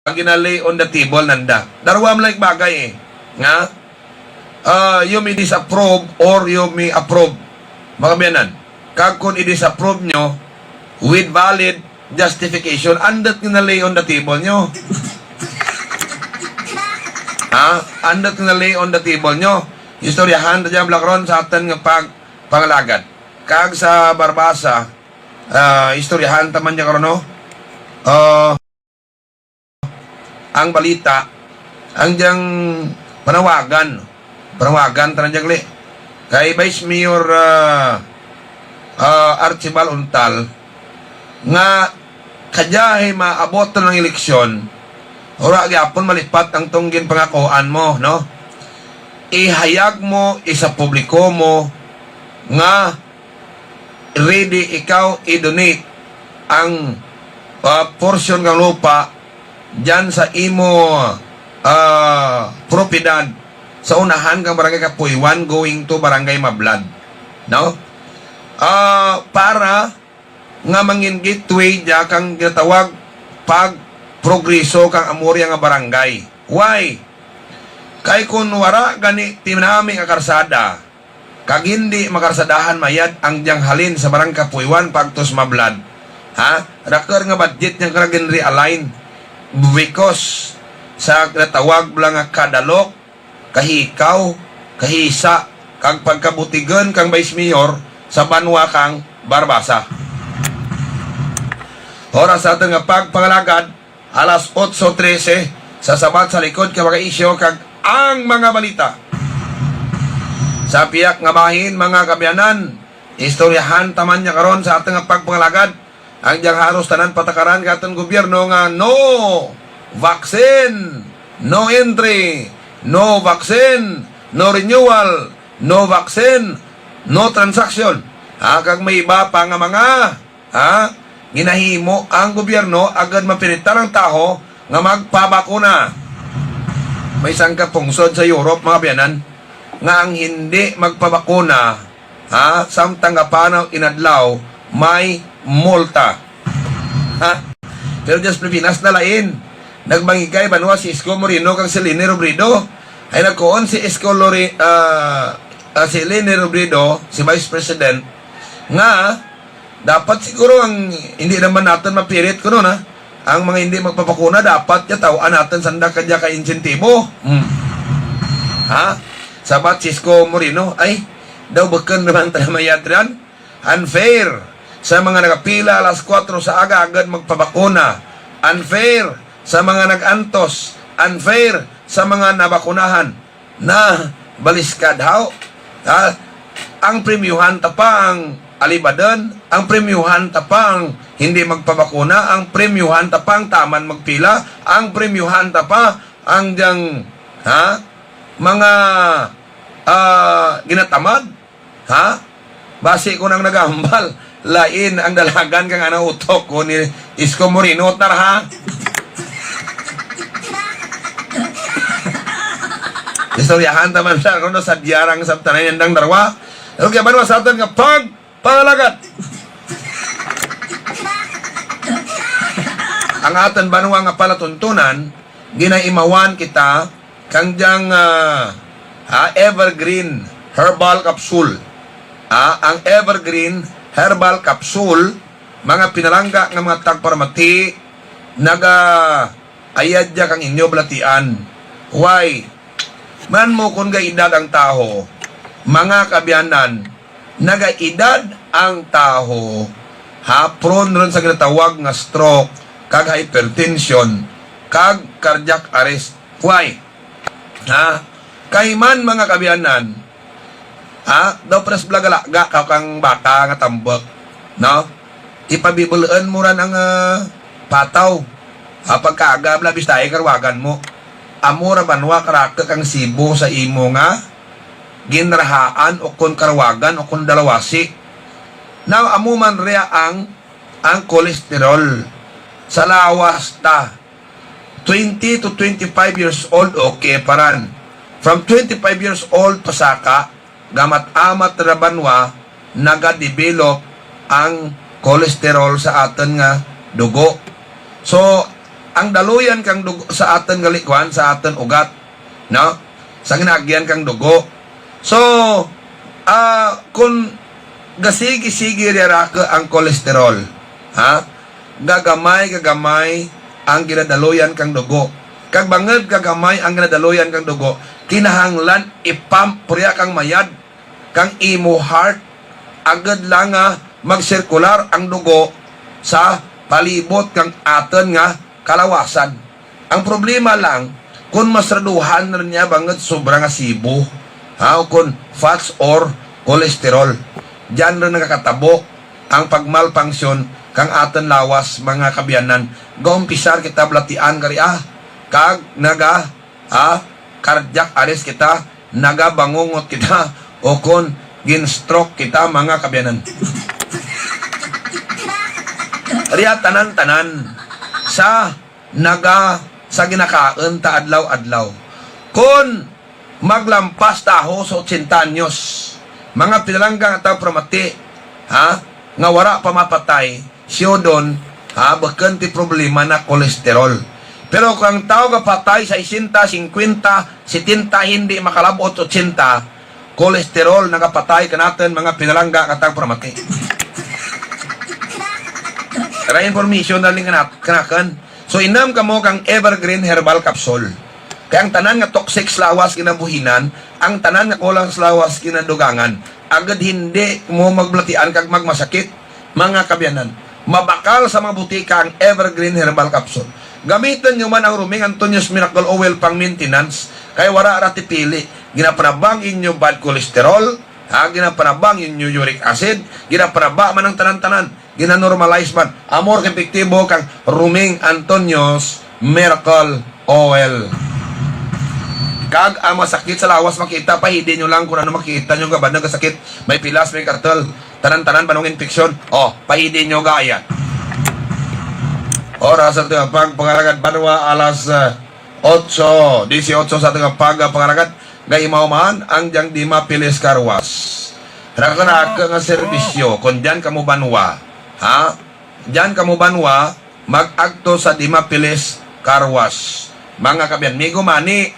ang ginalay on the table nanda. Darwam like bagay eh. Nga, you may disapprove or you may approve. Mga biyanan, kag kung i-disapprove nyo with valid justification, andat ginalay on the table nyo. Andat ginalay on the table nyo. Istoryahan na dyan blakron sa atin nga pangalagad. Kag sa Barbasa, istoryahan taman niya karon no? Ang balita, ang diyang panawagan tanan diyang li. Kay Vice Mayor Archibald Untal, nga kadyahe maabot ng eleksyon, ora gyapon malipat ang tunggin pangakuan mo, no? Ihayag mo, isa publiko mo, nga ready ikaw i-donate ang portion ng lupa dyan sa imo propiedad sa unahan kang barangay Kapuiwan going to barangay Mablad, no? Para nga mangin gateway dya kang ginatawag pag progreso kang amorya nga barangay. Why? Kay kung wara gani tinami nga karsada, kag hindi makarsadahan mayad ang diyang halin sa barang Kapuiwan pagtos Mablad. Rakar nga budget niyang karagin realign because sa natawag lang nga kadalok, kahikaw, kahisa, kag pagkabutigan kang Vice Mayor sa banwa kang Barbasa. Oras sa ating nga pagpangalagad, alas 8:13, sasabat sa likod ka mga isyo kag ang mga balita. Sa piyak nga bahin, mga kabyanan, istoryahan taman niya karon sa ating nga pagpangalagad, ang diyang haros tanan patakaran ka atong gobyerno nga no vaccine, no entry, no vaccine, no renewal, no vaccine, no transaction. Kag may iba pa nga mga ginahimo ang gobyerno agad mapilitan ang tao nga magpabakuna. May isang kapungsod sa Europe, mga biyanan, nga ang hindi magpabakuna, samtang nga panaw inadlaw, may multa. Pero just Pilipinas na lain. Nagbangigay banwa si Isko Moreno kang si Lene Robredo. Ay nagkoon si si Lene Robredo, si Vice President, nga dapat siguro ang hindi naman natin mapirit ko nun, ang mga hindi magpapakuna dapat yatawaan natin sanda kadya ka insentibo. Sabat si Isko Moreno, ay daw bakan naman tayo mayadran. Unfair sa mga nagapila alas 4 sa aga agad magpabakuna. Unfair sa mga nagantos. Unfair sa mga nabakunahan na baliskad haw. Ang premiuhan tapang alibadan, ang premiuhan tapang hindi magpabakuna, ang premiuhan tapang taman magpila, ang premiuhan tapa ang diyang mga ginatamad. Basi ko nang nagahambal, lain ang dalagan kang utok ko ni Isko Moreno tar istoryahan taman siya kung sa diyarang sa tanan yandang darwa. Pero kaya banwa sa atin nga pangalagat. Ang atin banwa nga palatuntunan, ginaimawan kita kang diyang evergreen herbal capsule. Ang evergreen herbal capsule, mga pinalangga ng mga tagparamati, ayadya kang inyo blatian. Why? Man mo kung gaedad ang taho, mga kabyanan, nagaedad ang taho, prone ron sa ginatawag nga stroke, kag hypertension, kag cardiac arrest. Why? Kay man mga kabyanan, daw pres blagalaga kang bata nga tambak, no? Ipabibulaan mo ran ang pataw. Pagkaaga labis tayo karwagan mo. Amura banwa karaka kang sibo sa imo nga ginrahaan o kon karwagan o kon dalawasi. Now amo man rea ang kolesterol sa lawas ta 20 to 25 years old okay paran. From 25 years old pasaka gamat amat na banwa nagadevelop ang kolesterol sa aton nga dugo. So ang daluyan kang dugo sa aton galikwan, sa aton ugat, no? Sa ginagyan kang dugo. So, kung gasigi-sige riyaraka ang kolesterol, ha? Gagamay ang ginadaluyan kang dugo. Kag banged gagamay ang ginadaluyan kang dugo, kinahanglan ipump priya kang mayad, kang imo heart, agad lang nga magsirkular ang dugo sa palibot kang aton nga kalawasan. Ang problema lang, kung masraduhan na niya banged sobra nga sibo, ha? O kung fats or kolesterol, diyan rin nakakatabo ang pagmalpangsyon kang aton lawas, mga kabiyanan. Gaumpisar kita blatian kari kag naga cardiac arrest kita, naga bangungot kita, o kon gin-stroke kita, mga kabiyanan. Riya tanan-tanan sa ginakaon ta adlaw-adlaw. Kun maglampas taho sa 80 anyos, mga pinalanggang ataw pramati, nga wara pamapatay, siyo doon, bakan ti problema na kolesterol. Pero kung ang tao ka patay sa 60, 50, 70, hindi makalabot 80, kolesterol nakapatay ka natin, mga pinalangga katang pramati. Kaya information na rin kanakan. So inam ka mo kang Evergreen Herbal Capsule. Kaya ang tanan nga toxic lawas kinabuhinan, ang tanan nga kulang lawas kinadugangan, agad hindi mo maglatian kag magmasakit, mga kabyanan. Mabakal sa mga butika ang Evergreen Herbal Capsule. Gamitan nyo man ang Ruming Antonius Miracle Oil pang maintenance, kaya wala ratipili. Ginapanabang inyo bad cholesterol, ginapanabang inyo uric acid, ginapanaba man ang tanan-tanan, ginanormalize man. Amor epektibo kang Ruming Antonius Miracle Oil. Kag ang masakit sa lawas makita, pahidi nyo lang kung ano makita nyo gabad ng kasakit. May pilas, may kartel, tanan-tanan, banong infeksyon. Pahidi nyo gaya. Oras sa ito pangalagat banwa alas 8, 18 sa ito pangalagat gayimaumahan ang diyang di mapilis karwas. Raka-raka nga serbisyo, kung dyan kamo banwa, dyan kamo banwa, mag-agto sa di mapilis karwas. Mga kabyan, migo mani,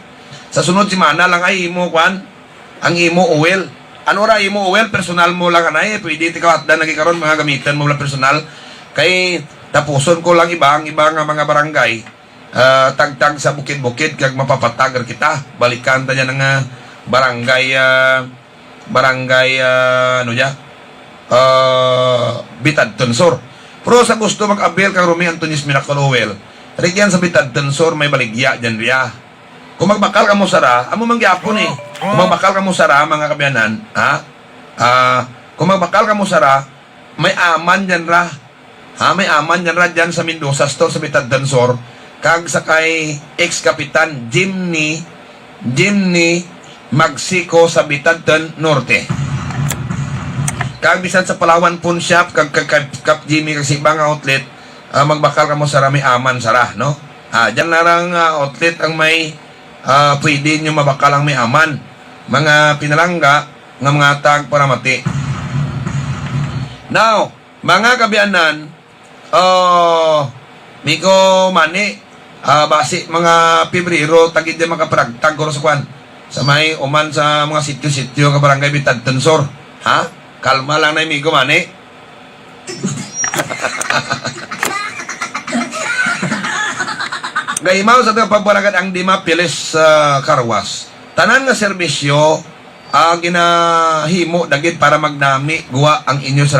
sa sunod si mana lang ay imo kwan, ang imo oil. Ano ra imo oil? Personal mo lang anay, pwede tikaw at dan nagikaroon mga gamitan mo lang personal. Kay tapuson ko lang ang ibang mga barangay, tagtag sa bukid-bukid kag mapapatagar kita. Balikan ta niya ng barangay Bitad Tonsor. Pero sa gusto mag-abil kang Ruming Antonius Miracle Oil, rigyan sa Bitad Tonsor may baligya dyan riya. Kung magbakal ka mo sara, amo mangyapon kung magbakal ka mo sara, mga kabyanan, kung magbakal ka mo sara, may aman dyan ra. May aman yan ra dyan sa Mendoza store sa Bitad Tonsor, kag sa kay ex-kapitan Jimny Magsico sa Bitad Norte. Kag bisan sa Palawan Pawn Shop, kag Kap Jimmy kasi ibang outlet, magbakal ka mo sara, may aman sara, no? Dyan narang outlet ang may pwede nyo mabakal ang may aman. Mga pinalangga ng mga tag paramati. Now, mga kabiyanan, Miko mani, basi mga Pebrero, tagid din makaparagtag ko sa kwan. Sa may uman sa mga sityo-sityo ka barangay Bitad Tonsor. Kalma lang na Miko mani. Gaymaw sa pagparagat ang di mapilis karwas. Tanan nga serbisyo, ginahimo dagit para magnami guwa ang inyo sa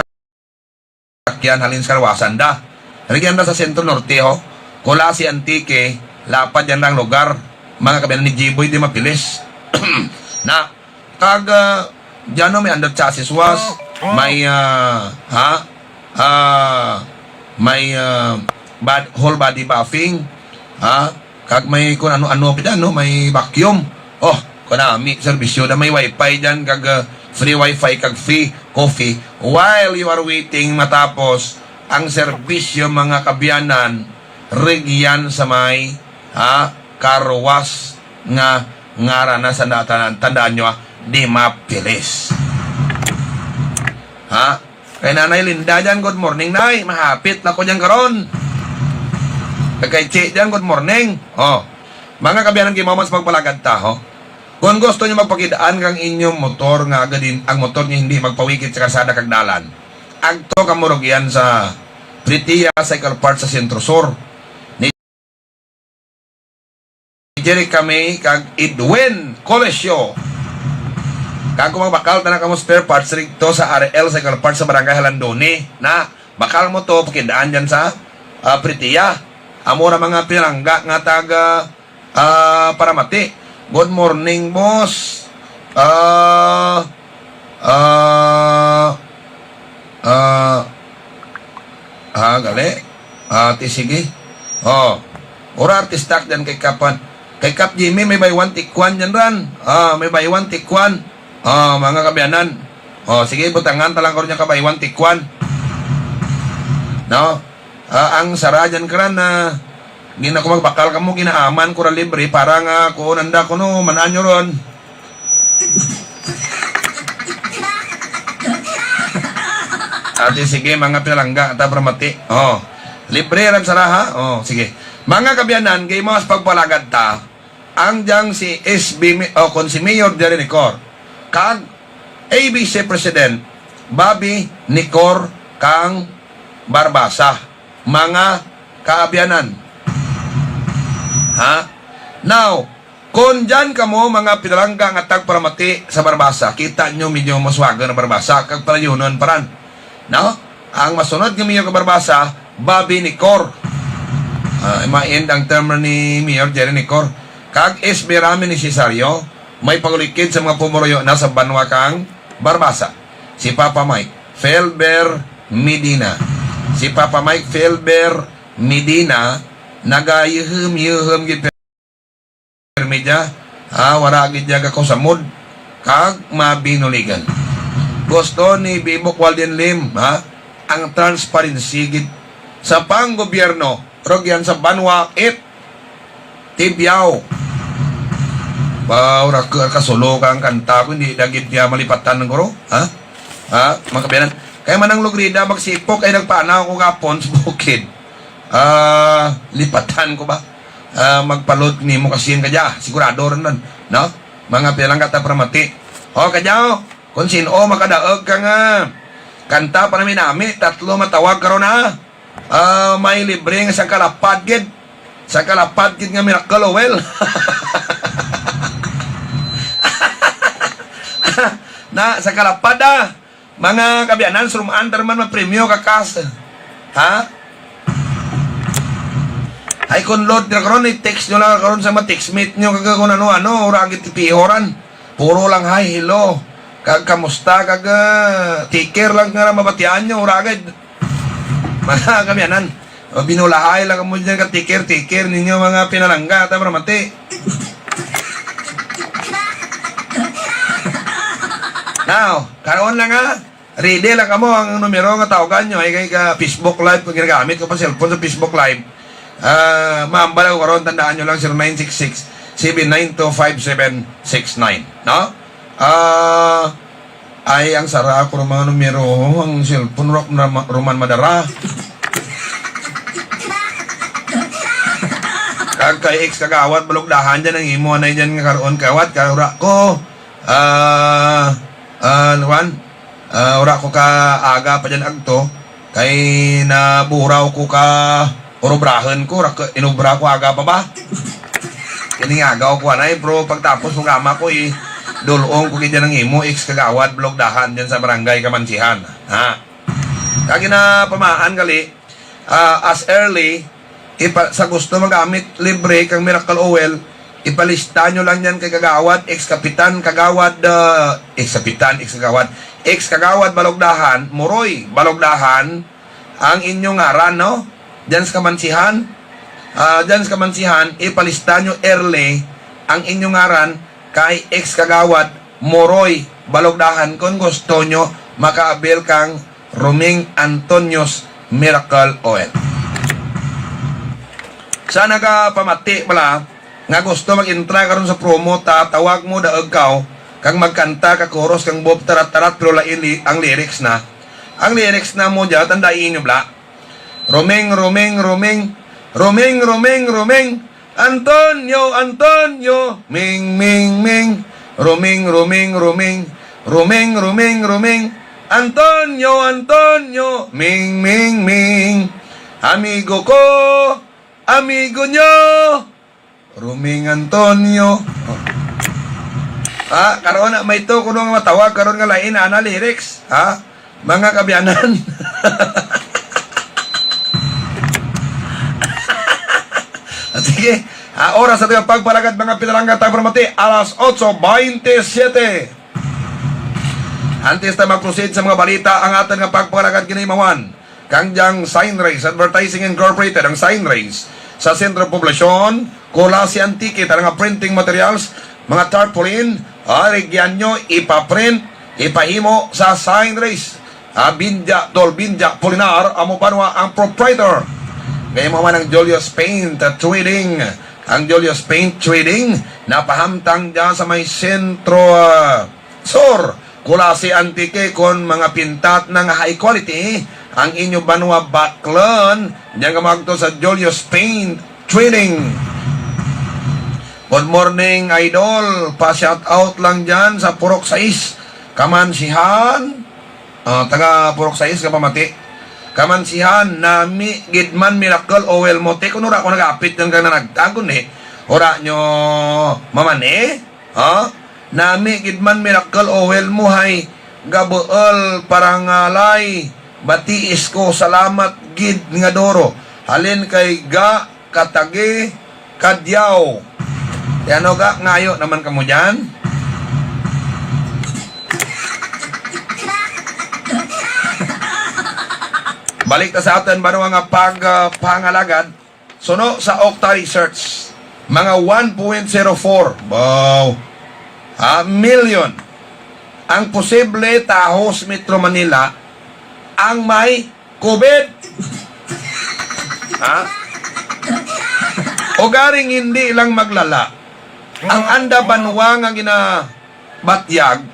sakyan halin sa karwasan da. Rigyan na sa Sentro Norte Kula si Antique, lapad yan ng lugar. Mga kabinan ni Jiboy di mapilis. Na kag dyan may under chassis was, may whole body buffing, kag may kung ano-ano pa dyan, may vacuum. Kunami servisyo na may wifi dyan, kag free wifi, kag free coffee while you are waiting matapos ang serbisyo, mga kabyanan. Regyan sa may karwas nga ngara na sa tandaan nyo, di mapilis. Kay Nanay Linda dyan, good morning, Nay. Mahapit na ko dyan karon. Kay Che dyan, good morning. Oh, mga kabiyanan gimaman sa pagpalagad taho. Kung gusto niyo magpakidaan kang inyong motor nga agadin ang motor niyo hindi magpawikit sa kasada kag dalan. Agto ka murog yan sa Pritia Cycle Parts sa Sentro Sur. Ni Jerry kami kag Edwin Colesio. Kag kung magbakal na kamo spare parts rito sa RL Cycle Parts sa Barangay Halandoni na bakal mo to pakidaan dyan sa Pritia. Amora mga pinangga nga taga Paramati. Good morning, boss. Gali. Sige. Oh. Ora artistak dan kay Kapan. Kay Kap Jimmy may buy one take one dyan ran. May buy one take one. Mga kabiyanan. Sige, butangan talang ko rin ka buy one take one. No? Ang sara dyan ka ran na gina ko magbakal kamo ginaaman ko ra libre para nga ko nanda ko no mananyo ron. Ate sige mga pilangga ta Paramati. Libre ran saraha. Sige. Mga kabiyanan gay mas pagpalagad ta ang diyang si SB kon si Mayor Jerry Nicor kag ABC President Bobby Nicor kang Barbasa. Mga kabiyanan. Now, kung dyan ka mo mga pinalangga nga tag Paramati sa Barbasa, kita nyo medyo maswaga na Barbasa, kag palayunan paran. No? Ang masunod ng Mayor ka Barbasa, Bobby Nicor. Ma-end ang term ni Mayor Jerry Nicor. Kag SB Rami ni Cesario, may pagulikid sa mga pumuroyo na sa Banwa kang Barbasa. Si Papa Mike Felber Medina. Si Papa Mike Felber Medina, nagayuhum gid media waragid jaga ko sa mood kag mabinuligan. Gusto ni Bibok Walden Lim ang transparency gid sa panggobyerno rogyan sa Banwa Tibyaw. Ora kasulo kang kanta ko hindi dagit niya malipatan ng guro mga kabiyanan kaya manang lugrida magsipok ay nagpanaw ko kapon sa bukid. Lipatan ko ba? Magpalot ni mo kasi yung kadya. Sigurado rin nun. No? Mga pilang kata Paramati. Kadya, kung sino makadaog ka nga. Kanta pa namin namin. 3 matawag ka ron may libre nga sa kalapad gid. Sa kalapad gid nga Miracle Oil. Na, sa kalapad mga kabiyanan, surumaan man premyo kakas. Ay kung load na karon i-text nyo lang karon sa ma-textmate nyo kag kung ano-ano ura agit pihoran. Puro lang hi, hello. Kag kamusta kag take lang nga mabatian nyo ura agad. Mga kamyanan. Binulahay lang mo dyan ka take ninyo mga pinalangga ta Paramati. Now, karon lang ready lang kamo ang numero nga tawagan nyo ay kay ka Facebook Live kung ginagamit ko pa cellphone sa Facebook Live. Maambala ko karon tandaan nyo lang 0966-792-5769 no? Ay ang sara ko ng mga numero ang cellphone Roman Madara kag kay ex kagawat balugdahan dyan ang imo na dyan nga karoon kawat kaura ko ura ko ka aga pa dyan agto kay naburaw ko ka orobrahan ko, inubra ko aga pa ba? Kiningagaw ko anay, bro, pagtapos ng ama ko dulong ko kaya ng imo, ex-kagawad, blogdahan dyan sa barangay Kamansihan. Kagi na pamaan gali, as early, sa gusto magamit libre kang Miracle Oil, ipalista nyo lang yan kay kagawad, ex-kapitan, kagawad, ex-kagawad, balogdahan, Muroy, balogdahan, ang inyong ngaran, no? Diyan sa Kamansihan, ipalista nyo early ang inyong ngaran kay ex-kagawad Moroy Balogdahan kung gusto nyo makaabil kang Roming Antonios Miracle Oil. Sa nagapamati pala nga gusto mag-intra karon sa promo tawag mo daog kaw kang magkanta ka chorus kang bob tarat-tarat pero laili ang lyrics na. Ang lyrics na mo diyan tandain nyo bla. Roming Ruming, ruming, ruming. Antonio, Antonio. Ming, ming, ming. Ruming, ruming, ruming. Ruming, ruming, ruming. Antonio, Antonio. Ming, ming, ming. Amigo ko. Amigo nyo. Ruming Antonio. Karon na may to kuno nga matawag karon nga lain ana lyrics, mga kabyanan. Sige, oras sa tuyang pagpalagad mga pinalangga tayo mati, alas 8:27. Antes tayo mag-proceed sa mga balita, ang atin nga pagpalagad kinaimawan. Kangjang Sign Race Advertising Incorporated, ang Sign Race sa sentro poblasyon, Kulasi Antique, nga printing materials, mga tarpaulin, regyan nyo, ipaprint, ipahimo sa Sign Race. Binja Polinar, amo panwa ang proprietor. Ngayon mo man ang Julius Paint Trading. Ang Julius Paint Trading, napahamtang dyan sa may sentro Sur, Kulasi Antique, kon mga pintat ng high quality, ang inyo banwa baklan, diyan ka magto sa Julius Paint Trading. Good morning, idol. Pa-shout out lang dyan sa Purok 6. Kamansihan. Taga Purok 6 ka pamati. Kamansihan, nami, Gidman, Miracle, Owel, Mote. Kung ura ko nag-apit yan ka na nagtagon Ura nyo, mamane. Nami, Gidman, Miracle, Owel, Muhay, Gabuol, Parangalay, Batiis ko, salamat, Gid, nga Doro. Halin kay Ga, Katagi, Kadyaw. Yan o ka, ngayo naman kamo dyan. Balik na sa atin, ba nga pagpangalagad. Suno sa Okta Research, mga 1.04 million ang posible tahos Metro Manila ang may COVID. O garing hindi lang maglala. Ang anda banwa nga ginabatyag,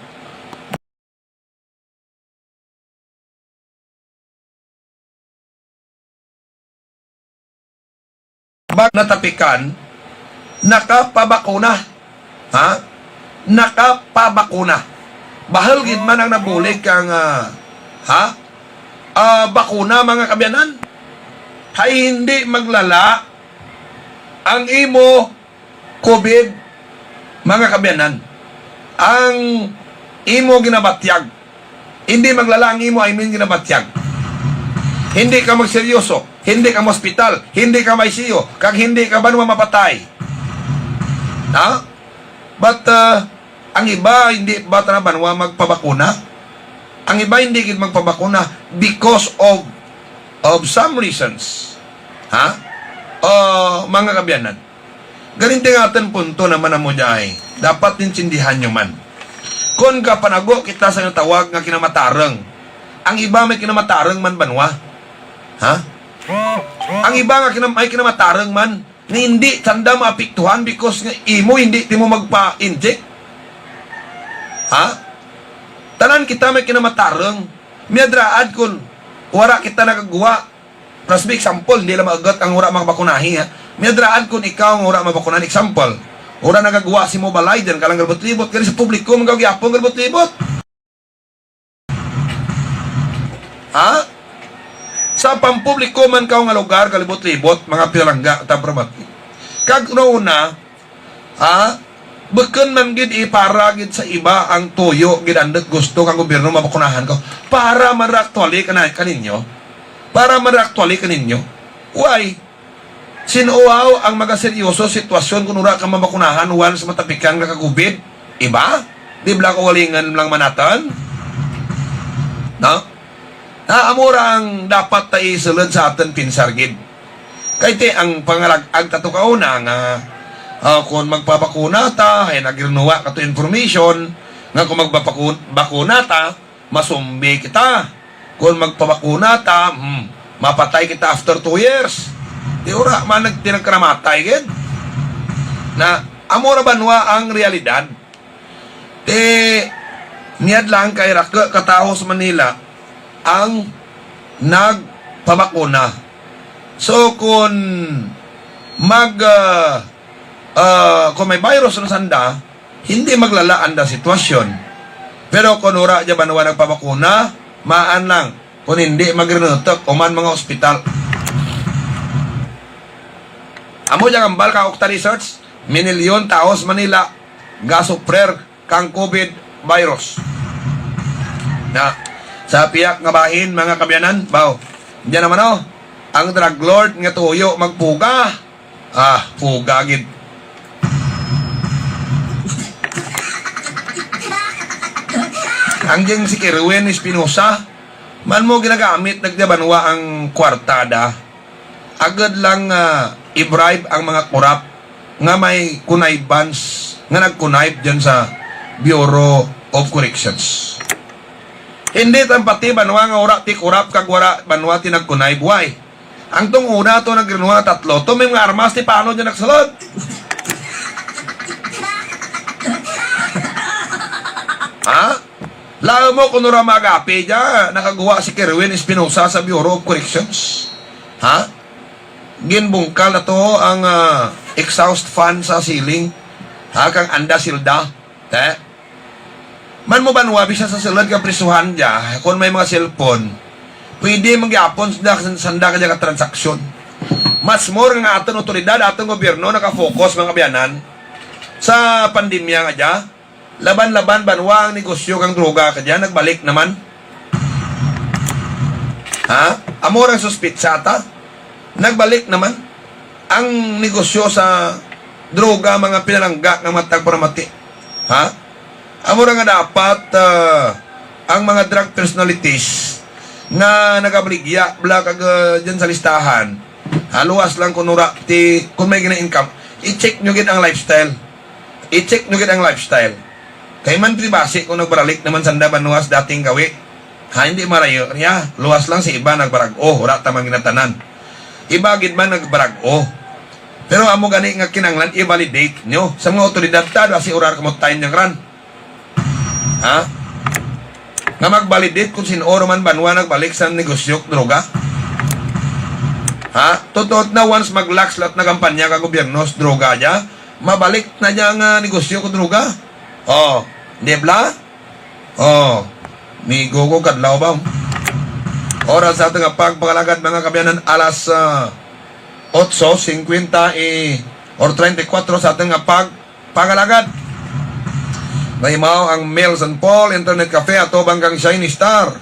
bag natapikan, nakapabakuna. Nakapabakuna. Bahal gid man ang nabulig kang bakuna mga kabyanan. Hay hindi maglala ang imo COVID mga kabyanan. Ang imo ginabatyag. Hindi maglala ang imo, ginabatyag. Hindi ka magseryoso, hindi ka hospital, hindi ka may siyo, kag hindi ka ba naman mapatay. But ang iba hindi ba na banwa magpabakuna? Ang iba hindi gid magpabakuna because of some reasons. Mga kabyanan. Ganito nga atin punto naman na mo dyan. Dapat ninsindihan nyo man. Kung ka panago kita sa tawag nga kinamatarang. Ang iba may kinamatarang man banwa. Ang iba nga may kinamatarang man na hindi tanda maapiktuhan because nga imo hindi mo magpa-inject. Tanan kita may kinamatarang. Miyadraad kung wala kita nagagawa. Plus may example, hindi lang maagat ang wala makabakunahi. Miyadraan kung ikaw ang wala mabakunan. Example, wala nagagawa si Mobile Legends, kalang galbot-libot. Kaya sa publiko, magagyapong galbot-libot. Sa pampubliko man ka nga lugar, galbot-libot, mga pilangga, tabramat. Kag una, Beken man gid iparagid sa iba ang tuyo gid andet gusto kang gobyerno mabakunahan ko para maraktwali kaninyo. Para maraktwali kaninyo. Why? Sinuaw ang magaseryoso sitwasyon kung ura ka mabakunahan once matapikan ka COVID. Iba? Di bla ko walingan lang manatan? No? Amura ang dapat tayo isulod sa atin pinsargid. Kaya te, ang pangarag tato kauna nga kung magpabakuna ta, ay nagrinuwa ka to information nga kung magbabakuna ta, masumbi kita. Kung magpabakuna ta, mapatay kita after 2 years. Di ura, tinagkaramatay gid. Na, amura banwa ang realidad. Niyad lang kay katao sa Manila ang nagpabakuna. So kung kung may virus na sanda, hindi maglalaan na sitwasyon. Pero kung ura dyan banwa nagpabakuna, maan lang. Kung hindi magrinutok, uman mga ospital. Amo dyan ang balka Okta Research, minilyon taos Manila, gasuprer kang COVID virus. Na, sa piyak nga bahin, mga kabyanan, baw, diyan naman o, ang drug lord nga tuyo magpuga. Pugagid. Ang diyang si Kirwin Espinosa, man mo ginagamit, nagdabanwa ang kwartada, agad lang i-bribe ang mga korap nga may connivance, nga nag-connive dyan sa Bureau of Corrections. Hindi tampati banwa nga ora ti korap kag wara banwa ti nag-connive. Why? Ang tong una to nagrinuha tatlo, to may mga armas ti paano dyan nagsalod? Lalo mo kung nura magapi dyan, nakagawa si Kerwin Espinosa sa Bureau of Corrections. Ginbungkal na to ang exhaust fan sa ceiling. Kang anda silda. Man mo banwabi siya sa silad ka prisuhan dyan, kung may mga cellphone, pwede magyapon sanda ka dyan ka transaksyon. Mas more nga aton otoridad, aton gobyerno, nakafocus mga kabiyanan sa pandemya nga dyan. Laban-laban banwa ang negosyo kang droga ka dyan, nagbalik naman. Amor ang suspitsata, nagbalik naman. Ang negosyo sa droga, mga pinalangga ng matag para mati. Amor nga dapat ang mga drug personalities na nagabligya, kag dyan sa listahan, luwas lang kung may gina-income, i-check nyo gid ang lifestyle. I-check nyo gid ang lifestyle. Kay man pribasi kung nagbaralik naman sanda banuas dating gawi. Hindi marayo. Luwas lang si iba nagbarag-o. Wala tamang ginatanan. Iba gid man nagbarag-o. Pero amo gani nga kinanglan i-validate nyo. Sa mga otoridad ta, si orar kamutayin niyang ran. Nga mag-validate kung sino man banwa nagbalik sa negosyo droga. Totoo na once mag-lax lahat na kampanya ka gobyerno sa droga dya, mabalik na dya ang negosyo ko droga. Di bla? Ni Gogo kadlaw ba? Oras sa ating pagpakalagad mga kabyanan, alas 8:50 or 34 sa ating pagpakalagad. Nahimaw ang Mills and Paul Internet Cafe at banggang Shiny Star.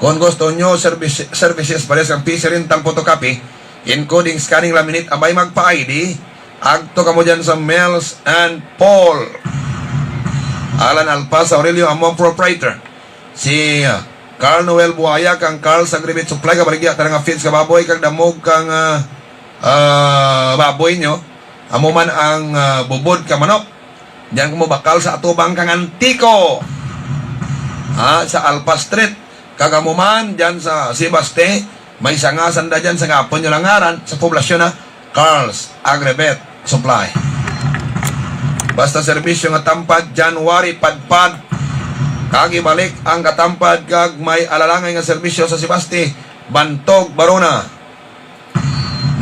Kung gusto nyo services pares ang PC Rental Photocopy, encoding, scanning, laminate, abay magpa-ID, agto ka mo dyan sa Mills and Paul. Alan Alpaz Aurelio among proprietor. Si Carl Noel Buaya kang Carl sa Gribit Supply ka baligya tarang feeds ka baboy kang damog kang baboy nyo. Amo man ang bubod ka manok. Diyan ko mo bakal sa atubang kang Antico. Sa Alpha Street. Kagamuman diyan sa Sibaste, may sangasan da diyan sa ngapon nyo langaran sa poblasyon na Carl's Agribet Supply. Basta serbisyo nga tampad, January padpad. Kagibalik ang katampad kag may alalangay nga serbisyo sa Sibaste, Bantog, Barona.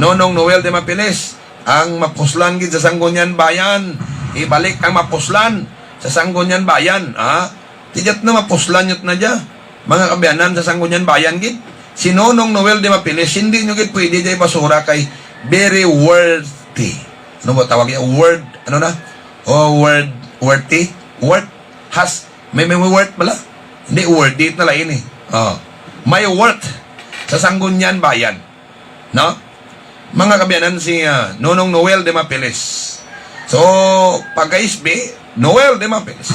Nonong Noel de Mapiles, ang mapuslan gid sa Sanggunian Bayan. Ibalik ang mapuslan sa Sanggunian Bayan. Tijat na mapuslan yun na dya. Mga kabiyanan sa Sanggunian Bayan gid. Si Nonong Noel de Mapiles, hindi nyo gid pwede dyan basura kay very worthy. Ano ba tawag yan? Worthy? Worth? May worth pala? Hindi, worthy na lain eh. May worth sa Sanggunian Bayan. No? Mga kabiyanan si Nonong Noel de Mapiles. So, pagka-isbi, Noel de Mapiles.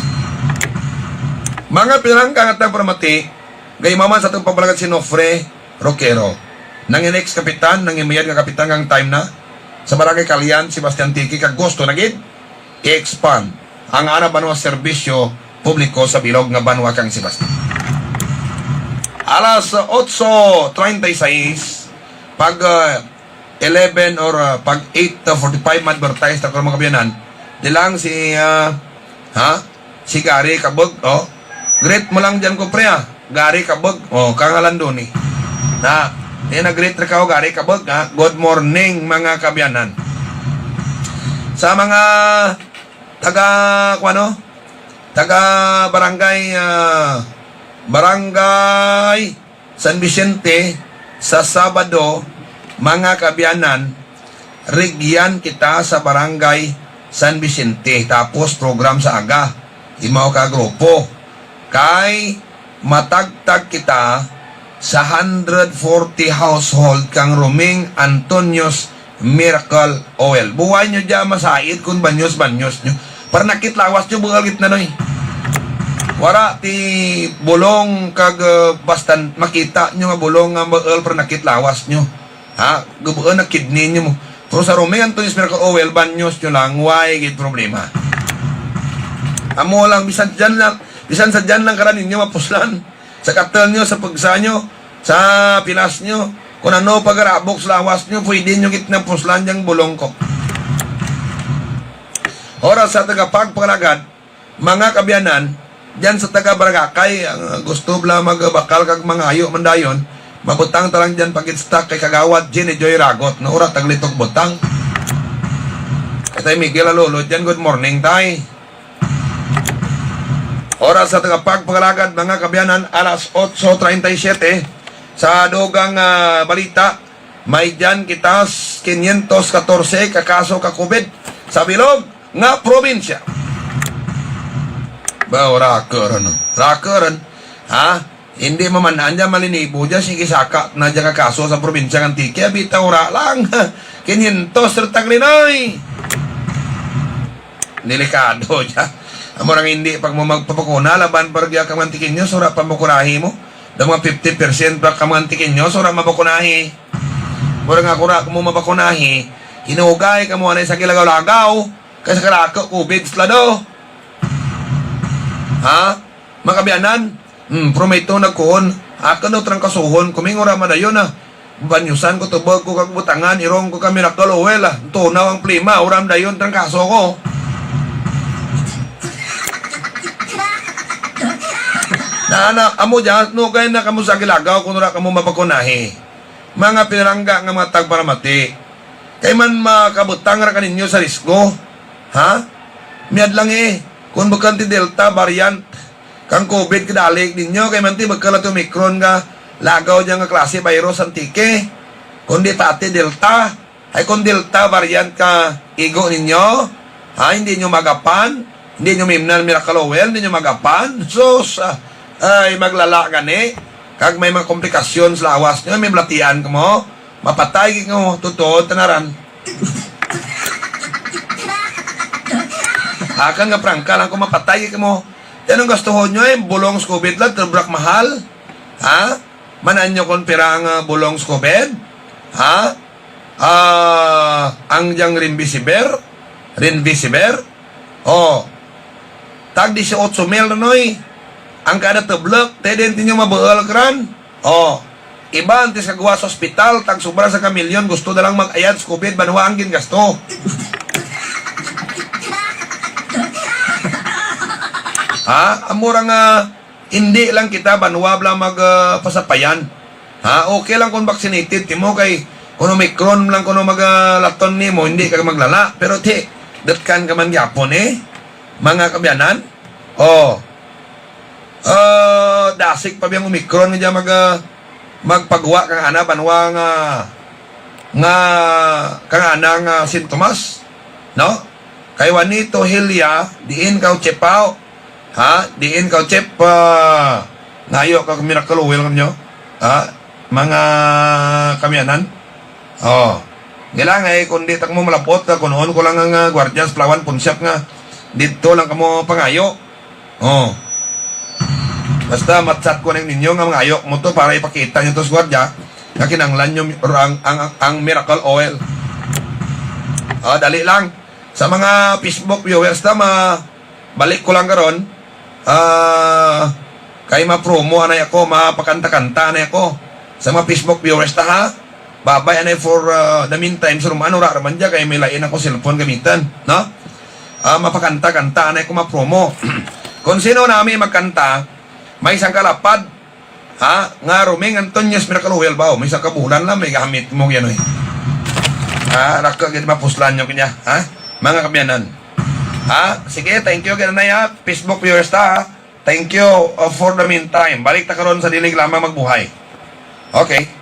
Mga pinangkangat ng pramati, gaymaman sa itong pabalagat si Nofre Roquero. Nang ex-kapitan, nang imayad nga kapitan ng time na, sa Barangay Kalian, Sebastian Tiki, kag gusto na gid i-expand ang ana banwa serbisyo publiko sa bilog nga banwa kang Sebastian. Alas 8:36 pag 11 or pag 8:45 ma-advertise ta mga kabiyanan, dilang si si Gary Kabog, great mo lang dyan ko pre Gary Kabog, kangalan doon na nag-greet ka o gari kabag ha. Good morning mga kabyanan. Sa mga taga barangay San Vicente sa Sabado, mga kabyanan, rigyan kita sa barangay San Vicente. Tapos program sa aga. Imaw ka grupo. Kay matagtag kita sa 140 household kang Roming Antonios Miracle Oil. Buhay nyo dyan masait kung banyos-banyos nyo. Para nakitlawas nyo, bugalgit na noy. Wara ti bulong kag bastan makita nyo nga bulong nga baal para nakitlawas nyo. Ha? Gubaan na kidney nyo mo. Pero sa Roming Antonios Miracle Oil, banyos nyo lang, why git problema. Amo lang, bisan sa dyan lang karan ninyo mapuslan. Sa katal nyo, sa pagsa nyo, sa pilas nyo, kung ano pag-arabok sa lawas nyo, pwede nyo git na puslan diyang bulong ko. Oras sa tagapagpalagad, mga kabyanan, dyan sa taga-barangay, ang gusto bla magbakal kag mga ayo mandayon, mabutang talang dyan pag-instak kay kagawad Jenny Joy Ragot, na ura taglitok butang. Katay Miguel Alolo, dyan good morning tay. Oras sa tagapagpalagad, mga kabyanan, alas 8:37, sa dogang balita, may dyan kitas 514 kakaso ka COVID sa bilog nga probinsya. Ba, rakaran, ha? Hindi mamanaan dyan malinibo dyan, sige saka na dyan kakaso sa probinsya ng Tiki, bitaw ra lang, 500 tertaglinoy. Delikado dyan. Amorang hindi, pag mo magpapakuna, laban paragya ka mantikin nyo, sura pamukunahi mo. Dahil mga 50% pa ka mantikin nyo, sura mabakunahi. Mura nga kura kung mo mabakunahi, hinugay ka mo anay sa kilagaw-lagaw, kasi karako, COVID, slado. Ha? Makabianan? Prometo nagkuhon, akan no trang kasuhon, kumingura madayon na. Banyusan ko, tubag ko kagbutangan, irong ko kami nakalowel, tunaw ang plima, uram dayon trang kaso ko. Na amo dyan, no kaya na kamo sa gilagaw kung na kamo mapakunahi. Mga pinarangga nga mga tagparamati. Kaya man makabutang ra kaninyo sa risko. Ha? Miyad lang kung bukan ti Delta variant, kang COVID kadalig ninyo, kaya man ti magkalat Omicron nga, lagaw dyan nga klase virus ang tike. Kundi pati Delta, ay kung Delta variant ka igo ninyo, ha? Hindi nyo magapan, hindi nyo mimnan miracle oil, hindi nyo magapan. So, ay maglala gani kag may mga komplikasyon sa lawas nyo, may blatian ka mo, mapatay ka mo, totoo, tanaran. Akan nga prangka lang kung mapatay ka mo. Yan ang gusto nyo bulong skobit lang, terbrak mahal. Ha? Manan nyo kung pirang bulong skobit. Ha? Ang diyang Remdesivir. Tag 18,000 na noy. Ang kada teblok, tedenti nyo mabuol kran. Iba antes kagawa sa ospital, tag sobra sa kamilyon, gusto na lang mag-ayad sa COVID, banwa ang gingasto. Ha? Amura nga, hindi lang kita, banwa lang magpasapayan. Ha? Okay lang kung vaccinated, timo kay, kung Omicron lang kung maglaton ni mo, hindi ka maglala. Pero datkan ka man yapon mga kabyanan. Dasik pa biyang Omicron nga magpagawa kang ana banwa nga kang ana nga sintomas, no? Kay wanito hilya diin kaw chepaw, ha? Diin kaw chep nayo ka miracle oil kanyo, ha? Mga kamyanan. Gilang kundi tak mo malapot ka kunoon ko lang nga guardians plawan punsyap nga dito lang kamo pangayo. Basta matsat ko ng ninyo nga mga ayok mo to para ipakita nyo to sa gwardiya na kinanglan nyo ang miracle oil. Dali lang. Sa mga Facebook viewers na balik ko lang karon, kay ma-promo anay ako, mapakanta-kanta anay ako. Sa mga Facebook viewers ta ha, babay anay for the meantime. So ano ra man dyan, kay may lain ako cellphone gamitan. No? Mapakanta-kanta anay ko ma-promo. Kung sino namin magkanta, may isang kalapad Ha? Nga Roming Antonius Miracle ba? May isang kabulan lang, may gamit mo yan eh. Ha? Raka, gano'n mapuslan nyo kanya. Ha? Mga kabyanan. Ha? Sige, thank you, gano'n na ya. Facebook viewers ta, ha? Thank you for the meantime. Balik ta karon sa dilig lamang magbuhay. Okay.